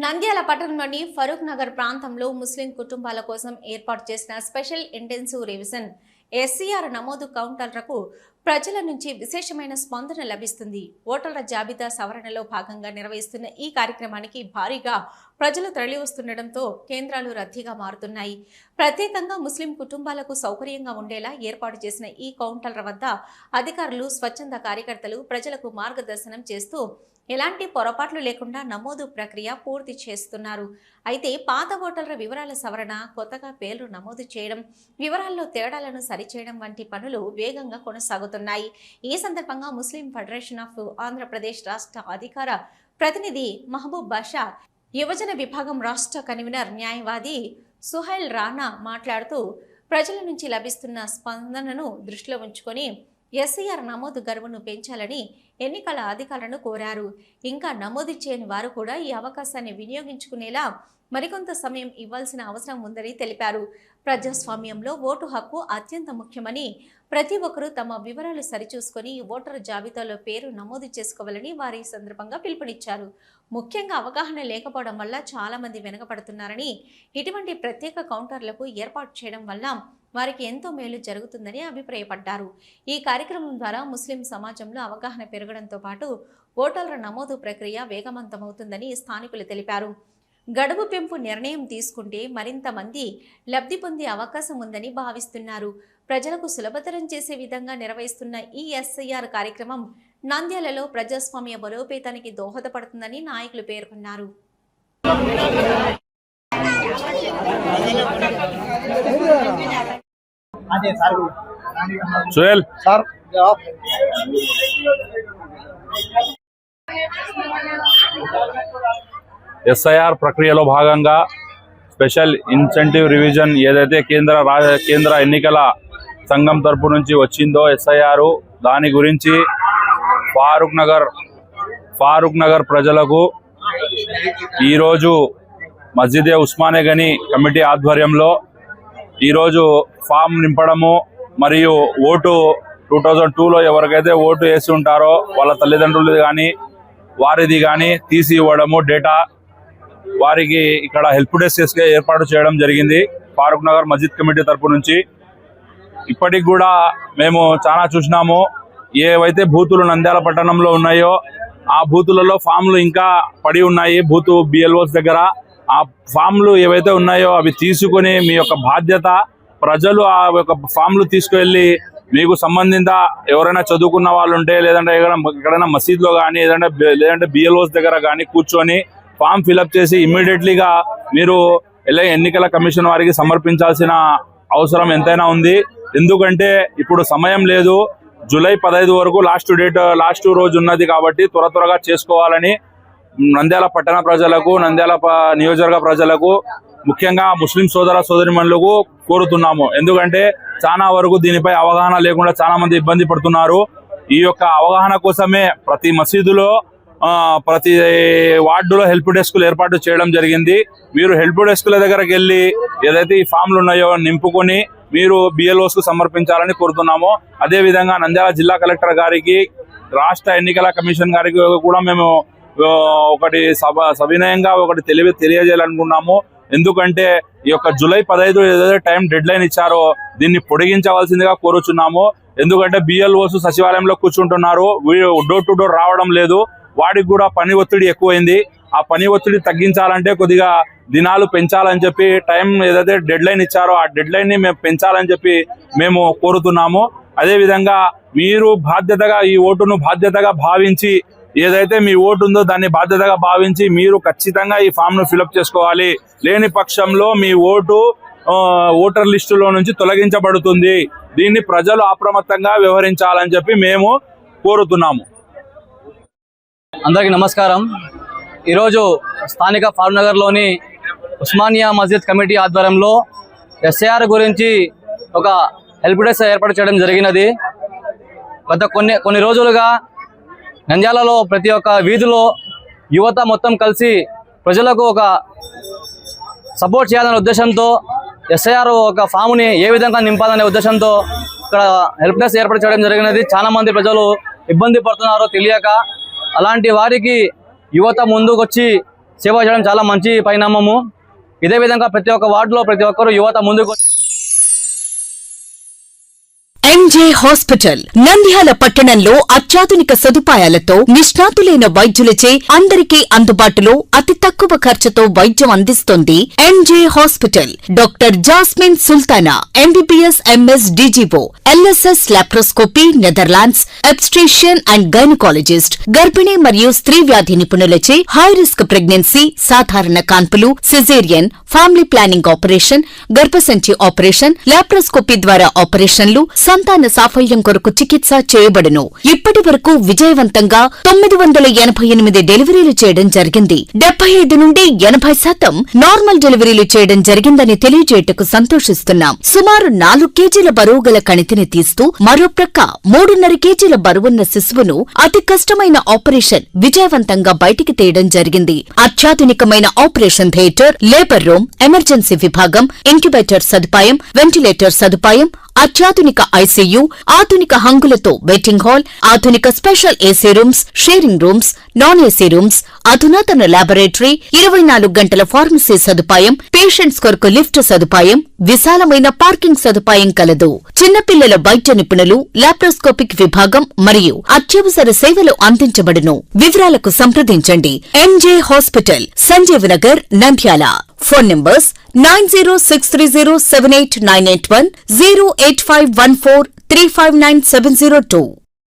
నంద్యాల పట్టణంలోని ఫరూక్ నగర్ ప్రాంతంలో ముస్లిం కుటుంబాల కోసం ఏర్పాటు చేసిన స్పెషల్ ఇంటెన్సివ్ రివిజన్ ఎస్సీఆర్ నమోదు కౌంటర్లకు ప్రజల నుంచి విశేషమైన స్పందన లభిస్తుంది. ఓటర్ల జాబితా సవరణలో భాగంగా నిర్వహిస్తున్న ఈ కార్యక్రమానికి భారీగా ప్రజలు తరలివస్తుండటంతో కేంద్రాలు రద్దీగా మారుతున్నాయి. ప్రత్యేకంగా ముస్లిం కుటుంబాలకు సౌకర్యంగా ఉండేలా ఏర్పాటు చేసిన ఈ కౌంటర్ల వద్ద అధికారులు, స్వచ్ఛంద కార్యకర్తలు ప్రజలకు మార్గదర్శనం చేస్తూ ఎలాంటి పొరపాట్లు లేకుండా నమోదు ప్రక్రియ పూర్తి చేస్తున్నారు. అయితే పాత ఓటర్ల వివరాల సవరణ, కొత్తగా పేర్లు నమోదు చేయడం, వివరాల్లో తేడాలను సరిచేయడం వంటి పనులు వేగంగా కొనసాగుతున్నాయి. ఈ సందర్భంగా ముస్లిం ఫెడరేషన్ ఆఫ్ ఆంధ్రప్రదేశ్ రాష్ట్ర అధికార ప్రతినిధి మహబూబ్ బాషా, యువజన విభాగం రాష్ట్ర కన్వీనర్ న్యాయవాది సుహైల్ రాణా మాట్లాడుతూ ప్రజల నుంచి లభిస్తున్న స్పందనను దృష్టిలో ఉంచుకొని ఎస్సీఆర్ నమోదు గడువును పెంచాలని ఎన్నికల అధికారులను కోరారు. ఇంకా నమోదు చేయని వారు కూడా ఈ అవకాశాన్ని వినియోగించుకునేలా మరికొంత సమయం ఇవ్వాల్సిన అవసరం ఉందని తెలిపారు. ప్రజాస్వామ్యంలో ఓటు హక్కు అత్యంత ముఖ్యమని, ప్రతి ఒక్కరూ తమ వివరాలు సరిచూసుకొని ఓటరు జాబితాలో పేరు నమోదు చేసుకోవాలని వారి సందర్భంగా పిలుపునిచ్చారు. ముఖ్యంగా అవగాహన లేకపోవడం వల్ల చాలా మంది వెనుకబడుతున్నారని, ఇటువంటి ప్రత్యేక కౌంటర్లకు ఏర్పాటు చేయడం వల్ల వారికి ఎంతో మేలు జరుగుతుందని అభిప్రాయపడ్డారు. ఈ కార్యక్రమం ద్వారా ముస్లిం సమాజంలో అవగాహన పెరగడంతో పాటు ఓటర్ల నమోదు ప్రక్రియ వేగవంతమవుతుందని స్థానికులు తెలిపారు. గడువు పెంపు నిర్ణయం తీసుకుంటే మరింత మంది లబ్ధి పొందే అవకాశం ఉందని భావిస్తున్నారు. ప్రజలకు సులభతరం చేసే విధంగా నిర్వహిస్తున్న ఈ ఎస్ఐఆర్ కార్యక్రమం నంద్యాలలో ప్రజాస్వామ్య బలోపేతానికి దోహదపడుతుందని నాయకులు పేర్కొన్నారు. సుహేల్ సార్, ఎస్ఐఆర్ ప్రక్రియలో భాగంగా స్పెషల్ ఇన్సెంటివ్ రివిజన్ ఏదైతే కేంద్ర ఎన్నికల సంఘం తరపు నుంచి వచ్చిందో ఎస్ఐఆర్, దాని గురించి ఫారూక్ నగర్ ప్రజలకు ఈరోజు మస్జిదే ఉస్మానే గని కమిటీ ఆధ్వర్యంలో ఈరోజు ఫామ్ నింపడము మరియు ఓటు 2002లో ఎవరికైతే ఓటు వేసి ఉంటారో వాళ్ళ తల్లిదండ్రులది కానీ వారిది కానీ తీసి ఇవ్వడము, డేటా వారికి ఇక్కడ హెల్ప్ డెస్క్ ఏర్పాటు చేయడం జరిగింది ఫారూక్ నగర్ మస్జిద్ కమిటీ తరపు నుంచి. ఇప్పటికి కూడా మేము చాలా చూసినాము. ఏవైతే బూతులు నంద్యాల పట్టణంలో ఉన్నాయో ఆ బూతులలో ఫామ్లు ఇంకా పడి ఉన్నాయి. బూతు బిఎల్ఓస్ దగ్గర ఆ ఫామ్లు ఏవైతే ఉన్నాయో అవి తీసుకుని మీ యొక్క బాధ్యత, ప్రజలు ఆ యొక్క ఫామ్లు తీసుకువెళ్ళి మీకు సంబంధిత ఎవరైనా చదువుకున్న వాళ్ళు ఉంటే లేదంటే ఎక్కడైనా మసీద్లో కానీ లేదంటే బిఎల్ఓస్ దగ్గర కానీ కూర్చొని ఫామ్ ఫిలప్ చేసి ఇమ్మీడియట్లీగా మీరు ఎన్నికల కమిషన్ వారికి సమర్పించాల్సిన అవసరం ఎంతైనా ఉంది. ఎందుకంటే ఇప్పుడు సమయం లేదు. జూలై 15 వరకు లాస్ట్ రోజు ఉన్నది కాబట్టి త్వరగా చేసుకోవాలని నంద్యాల పట్టణ ప్రజలకు, నంద్యాల నియోజకవర్గ ప్రజలకు, ముఖ్యంగా ముస్లిం సోదరిమణులకు కోరుతున్నాము. ఎందుకంటే చాలా వరకు దీనిపై అవగాహన లేకుండా చాలా మంది ఇబ్బంది పడుతున్నారు. ఈ యొక్క అవగాహన కోసమే ప్రతి మసీదులో, ప్రతి వార్డులో హెల్ప్ డెస్క్లు ఏర్పాటు చేయడం జరిగింది. మీరు హెల్ప్ డెస్క్ల దగ్గరకు వెళ్ళి ఏదైతే ఈ ఫామ్లు ఉన్నాయో నింపుకొని మీరు బిఎల్ఓస్ కు సమర్పించాలని కోరుతున్నాము. అదేవిధంగా నంద్యాల జిల్లా కలెక్టర్ గారికి, రాష్ట్ర ఎన్నికల కమిషన్ గారికి కూడా మేము ఒకటి సవినయంగా తెలియజేయాలనుకున్నాము. ఎందుకంటే ఈ యొక్క జూలై 15 ఏదైతే టైం డెడ్ లైన్ ఇచ్చారో దీన్ని పొడిగించవలసిందిగా కోరుచున్నాము. ఎందుకంటే బిఎల్ఓస్ సచివాలయంలో కూర్చుంటున్నారు, డోర్ టు డోర్ రావడం లేదు. వాడికి కూడా పని ఒత్తిడి ఎక్కువైంది. ఆ పని ఒత్తిడి తగ్గించాలంటే కొద్దిగా దినాలు పెంచాలని చెప్పి, టైం ఏదైతే డెడ్ లైన్ ఇచ్చారో ఆ డెడ్ లైన్ ని మేము పెంచాలని చెప్పి మేము కోరుతున్నాము. అదేవిధంగా మీరు బాధ్యతగా ఈ ఓటును బాధ్యతగా భావించి, ఏదైతే మీ ఓటు ఉందో దాన్ని బాధ్యతగా భావించి మీరు ఖచ్చితంగా ఈ ఫామ్ ను ఫిలప్ చేసుకోవాలి. లేని పక్షంలో మీ ఓటు ఓటర్ లిస్టులో నుంచి తొలగించబడుతుంది. దీన్ని ప్రజలు అప్రమత్తంగా వ్యవహరించాలని చెప్పి మేము కోరుతున్నాము. అందరికీ నమస్కారం. ఈరోజు స్థానిక ఫారూక్ నగర్లోని ఉస్మానియా మస్జిద్ కమిటీ ఆధ్వర్యంలో ఎస్ఐఆర్ గురించి ఒక హెల్ప్ డెస్క్ ఏర్పాటు చేయడం జరిగినది. గత కొన్ని రోజులుగా నంద్యాలలో ప్రతి ఒక్క వీధిలో యువత మొత్తం కలిసి ప్రజలకు ఒక సపోర్ట్ చేయాలనే ఉద్దేశంతో ఎస్ఐఆర్ ఒక ఫామ్ని ఏ విధంగా నింపాలనే ఉద్దేశంతో ఇక్కడ హెల్ప్ డెస్క్ ఏర్పాటు చేయడం జరిగినది. చాలా మంది ప్రజలు ఇబ్బంది పడుతున్నారో తెలియక, అలాంటి వారికి యువత ముందుకొచ్చి సేవ చేయడం చాలా మంచి పరిణామము. ఇదే విధంగా ప్రతి ఒక్క వార్డులో ప్రతి ఒక్కరు యువత ముందుకు ఎంజే హాస్పిటల్ నంద్యాల పట్టణంలో అత్యాధునిక సదుపాయాలతో నిష్ణాతులైన వైద్యులచే అందరికీ అందుబాటులో అతి తక్కువ ఖర్చుతో వైద్యం అందిస్తోంది MJ hospital. Doctor Jasmine Sultana MBBS MS DGO LSS laparoscopy Netherlands obstetrician and gynaecologist గర్భిణీ మరియు స్త్రీ వ్యాధి నిపుణులచే హై రిస్క్ ప్రెగ్నెన్సీ సాధారణ కాన్పులు సిజేరియన్ ఫ్యామిలీ ప్లానింగ్ ఆపరేషన్ గర్భసంచి ఆపరేషన్ లాప్రోస్కోపీ ద్వారా ఆపరేషన్లు సంతాన సాఫల్యం కొరకు చికిత్స చేయబడును. ఇప్పటి వరకు విజయవంతంగా 988 డెలివరీలు చేయడం జరిగింది. 75 నుండి 80% నార్మల్ డెలివరీలు చేయడం జరిగిందని తెలియజేయటకు సంతోషిస్తున్నాం. సుమారు 4 కేజీల బరువు గల కణితిని తీస్తూ మరో ప్రక్క 3.5 కేజీల బరువున్న శిశువును అతి కష్టమైన ఆపరేషన్ విజయవంతంగా బయటికి తీయడం జరిగింది. అత్యాధునికమైన operation theatre, labour room, emergency విభాగం, ఇంక్యుబేటర్ సదుపాయం, వెంటిలేటర్ సదుపాయం, అత్యాధునిక ఐసీయూ, ఆధునిక హంగులతో వెయిటింగ్ హాల్, ఆధునిక special AC rooms, sharing rooms, non AC rooms, అధునాతన లాబొరేటరీ, 24 గంటల ఫార్మసీ సదుపాయం, పేషెంట్స్ కొరకు లిఫ్ట్ సదుపాయం, విశాలమైన పార్కింగ్ సదుపాయం కలదు. చిన్నపిల్లల వైద్య నిపుణులు, లాప్రోస్కోపిక్ విభాగం మరియు అత్యవసర సేవలు అందించబడును. వివరాలకు సంప్రదించండి. MJ hospital, Sanjeev Nagar, Nandyal. Phone numbers 9063078981, 08514359702.